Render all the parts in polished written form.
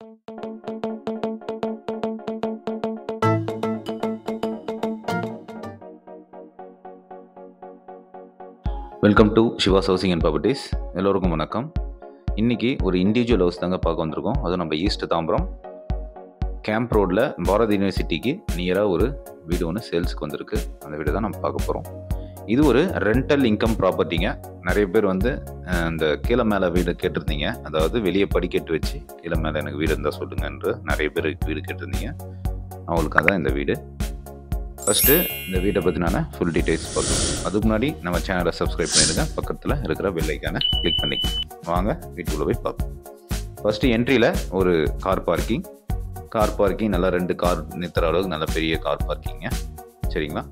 Welcome to Siva's housing and properties. எல்லோருக்கும் வணக்கம். இன்றைக்கி ஒரு இண்டிவிஜுவல் ஹவுஸ் தாங்க பார்க்க வந்திருக்கோம். அதுவும் நம்ம ஈஸ்ட் தாம்பரம் கேம்ப் ரோடில் பாரத் யூனிவர்சிட்டிக்கு நியராக ஒரு வீடு ஒன்று சேல்ஸுக்கு வந்திருக்கு. அந்த வீடு தான் நம்ம பார்க்க போகிறோம். இது ஒரு ரெண்டல் இன்கம் ப்ராப்பர்ட்டிங்க. நிறைய பேர் இந்த கீழே மேலே வீடு கேட்டிருந்தீங்க. அதாவது வெளியே படிக்கட்டு வச்சு கீழே மேலே எனக்கு வீடு இருந்தால் சொல்லுங்கன்று நிறைய பேர் வீடு கேட்டிருந்தீங்க. அவங்களுக்காக தான் இந்த வீடு. ஃபஸ்ட்டு இந்த வீட்டை பற்றினான ஃபுல் டீட்டெயில்ஸ் பார்க்கலாம். அதுக்கு முன்னாடி நம்ம சேனலை சப்ஸ்கிரைப் பண்ணிடுங்க. பக்கத்தில் இருக்கிற பெல் ஐக்கானை கிளிக் பண்ணிக்கலாம். வாங்க வீட்டுக்குள்ளே போய் பார்ப்போம். ஃபஸ்ட்டு என்ட்ரியில் ஒரு கார் பார்க்கிங் நல்லா 2 கார் நிறுத்துற அளவுக்கு நல்ல பெரிய கார் பார்க்கிங்க. சரிங்களா?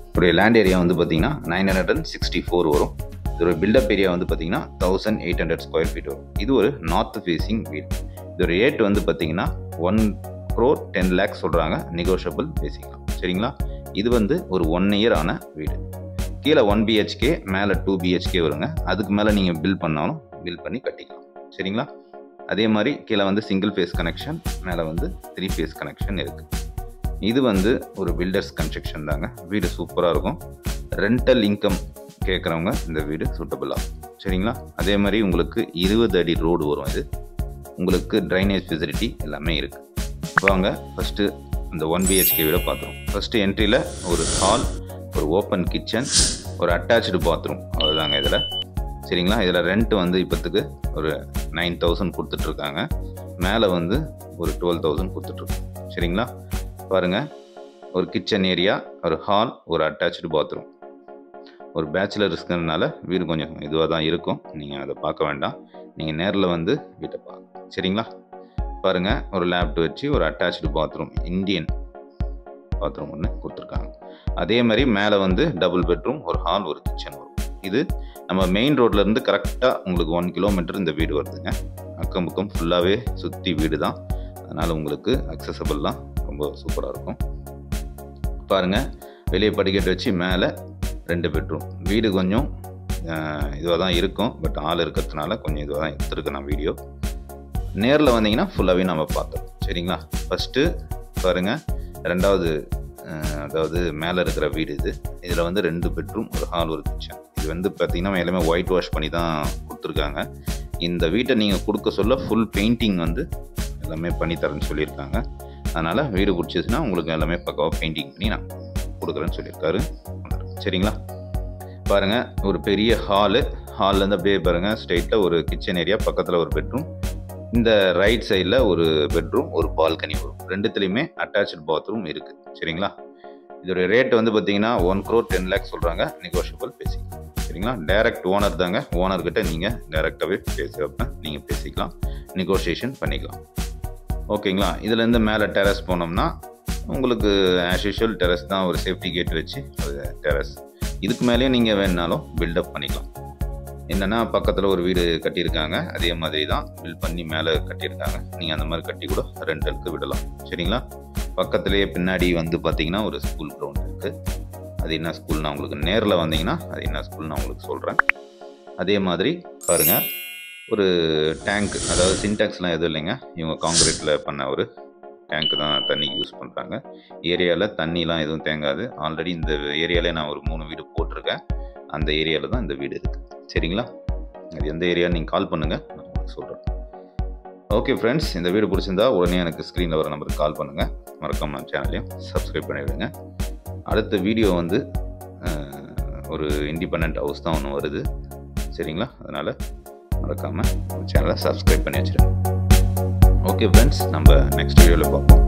இப்போடைய லேண்ட் ஏரியா பார்த்திங்கன்னா 964 வரும். இதோட பில்டப் ஏரியா பார்த்திங்கன்னா 1800 ஸ்கொயர் ஃபீட் வரும். இது ஒரு நார்த் ஃபேஸிங் வீடு. இதோட ரேட் பார்த்திங்கன்னா 1,10 lakh சொல்கிறாங்க. நெகோஷியபிள் பேசிக்கலாம். சரிங்களா? இது ஒரு 1 year ஆன வீடு. கீழே 1 BHK, மேலே 2 BHK வருங்க. அதுக்கு மேலே நீங்கள் பில் பண்ணாலும் பில் பண்ணி கட்டிக்கலாம். சரிங்களா? அதே மாதிரி கீழே சிங்கிள் ஃபேஸ் கனெக்ஷன், மேலே 3 ஃபேஸ் கனெக்ஷன் இருக்குது. இது ஒரு பில்டர்ஸ் கன்ஸ்ட்ரக்ஷன் தாங்க. வீடு சூப்பராக இருக்கும். ரெண்டல் இன்கம் கேட்குறவங்க இந்த வீடு சூட்டபிளாக. சரிங்களா? அதே மாதிரி உங்களுக்கு 20 அடி ரோடு வரும். இது உங்களுக்கு ட்ரைனேஜ் ஃபெசிலிட்டி எல்லாமே இருக்குது. வாங்க ஃபஸ்ட்டு இந்த 1 BHK வீடை பார்த்துருவோம். ஃபஸ்ட்டு என்ட்ரியில் ஒரு ஹால், ஒரு ஓப்பன் கிச்சன், ஒரு அட்டாச்சு பாத்ரூம், அவ்வளோதாங்க இதில். சரிங்களா? இதில் ரெண்ட் இப்போத்துக்கு ஒரு 9,000 கொடுத்துட்ருக்காங்க. மேலே ஒரு 12,000 கொடுத்துட்ருக்காங்க. சரிங்களா? பாருங்கள், ஒரு கிச்சன் ஏரியா, ஒரு ஹால், ஒரு அட்டாச்சு பாத்ரூம். ஒரு பேச்சுலர் இருக்கிறதுனால வீடு கொஞ்சம் இதுவாக தான் இருக்கும். நீங்கள் அதை பார்க்க வேண்டாம். நீங்கள் நேரில் வீட்டை பார்க்க. சரிங்களா? பாருங்கள், ஒரு லேப்டாப் வச்சு ஒரு அட்டாச்சு பாத்ரூம், இந்தியன் பாத்ரூம் ஒன்று கொடுத்துருக்காங்க. அதே மாதிரி மேலே டபுள் பெட்ரூம், ஒரு ஹால், ஒரு கிச்சன் வரும். இது நம்ம மெயின் ரோட்லேருந்து கரெக்டாக உங்களுக்கு 1 kilometer இந்த வீடு வருதுங்க. அக்கம் பக்கம் ஃபுல்லாகவே சுற்றி வீடு தான். அதனால் உங்களுக்கு அக்சசபிள்லாம் ரொம்ப சூப்பராக இருக்கும். பாருங்கள், வெளியே படிக்கட்டு வச்சு மேலே 2 பெட்ரூம். வீடு கொஞ்சம் இதுவாக தான் இருக்கும். பட் ஆள் இருக்கிறதுனால கொஞ்சம் இதுவாக தான் எடுத்துருக்கு நான் வீடியோ. நேரில் வந்தீங்கன்னா ஃபுல்லாகவே நம்ம பார்த்தோம். சரிங்களா? ஃபஸ்ட்டு பாருங்கள், ரெண்டாவது அதாவது மேலே இருக்கிற வீடு இது. இதில் 2 பெட்ரூம், ஒரு ஹால், ஒரு கிச்சன். இது பார்த்திங்கன்னா எல்லாமே ஒயிட் வாஷ் பண்ணி தான் கொடுத்துருக்காங்க. இந்த வீட்டை நீங்கள் கொடுக்க சொல்ல ஃபுல் பெயிண்டிங் எல்லாமே பண்ணி தரேன்னு சொல்லியிருக்காங்க. அதனால் வீடு பிடிச்சிச்சுன்னா உங்களுக்கு எல்லாமே பக்காவாக பெயிண்டிங் பண்ணி நான் கொடுக்குறேன்னு சொல்லியிருக்காரு. சரிங்களா? பாருங்கள், ஒரு பெரிய ஹால்லேருந்து அப்படியே பாருங்கள் ஸ்ட்ரெயிட்டாக ஒரு கிச்சன் ஏரியா, பக்கத்தில் ஒரு பெட்ரூம். இந்த ரைட் சைடில் ஒரு பெட்ரூம், ஒரு பால்கனி வரும். ரெண்டுத்துலேயுமே அட்டாச்சு பாத்ரூம் இருக்குது. சரிங்களா? இதோடைய ரேட் பார்த்தீங்கன்னா 1,10 lakh சொல்கிறாங்க. நெகோஷியபிள் பேசிக்கலாம். சரிங்களா? டைரக்ட் ஓனர் தாங்க. ஓனர்கிட்ட நீங்கள் டைரெக்டாகவே நீங்கள் பேசிக்கலாம், நெகோஷியேஷன் பண்ணிக்கலாம். ஓகேங்களா? இதுலேருந்து மேலே டெரஸ் போனோம்னா உங்களுக்கு ஆஸ் யூஷுவல் டெரஸ் தான். ஒரு சேஃப்டி கேட் வச்சு ஒரு டெரஸ். இதுக்கு மேலேயும் நீங்கள் வேணுனாலும் பில்டப் பண்ணிக்கலாம். என்னென்னா பக்கத்தில் ஒரு வீடு கட்டியிருக்காங்க. அதே மாதிரி தான் பில்ட் பண்ணி மேலே கட்டியிருக்காங்க. நீங்கள் அந்த மாதிரி கட்டி கூட ரெண்டலுக்கு விடலாம். சரிங்களா? பக்கத்துலேயே பின்னாடி பார்த்தீங்கன்னா ஒரு ஸ்கூல் கிரவுண்ட் இருக்குது. அது என்ன ஸ்கூல்னா உங்களுக்கு நேரில் வந்தீங்கன்னா அது என்ன ஸ்கூல்னா உங்களுக்கு சொல்கிறேன். அதே மாதிரி பாருங்கள், ஒரு டேங்க், அதாவது சின்டாக்ஸ்லாம் எதுவும் இல்லைங்க. இவங்க காங்கிரீட்டில் பண்ண ஒரு டேங்க்கு தான் தண்ணி யூஸ் பண்ணுறாங்க. ஏரியாவில் தண்ணிலாம் எதுவும் தேங்காது. ஆல்ரெடி இந்த ஏரியாவிலே நான் ஒரு 3 வீடு போட்டிருக்கேன். அந்த ஏரியாவில் தான் இந்த வீடு இருக்குது. சரிங்களா? அது எந்த ஏரியான்னு நீங்கள் கால் பண்ணுங்கள், நான் உங்களுக்கு சொல்கிறேன். ஓகே ஃப்ரெண்ட்ஸ், இந்த வீடு பிடிச்சிருந்தா உடனே எனக்கு ஸ்க்ரீனில் வர நம்பருக்கு கால் பண்ணுங்கள். மறக்காம நம்ம சேனலையும் சப்ஸ்கிரைப் பண்ணிவிடுங்க. அடுத்த வீடியோ ஒரு இண்டிபெண்டன்ட் ஹவுஸ் தான் ஒன்று வருது. சரிங்களா? அதனால் மறக்காமல் நம்ம சேனலை சப்ஸ்கிரைப் பண்ணி வச்சுருங்க. ஓகே ஃப்ரெண்ட்ஸ், நம்ம நெக்ஸ்ட் வீடியோவில் பார்ப்போம்.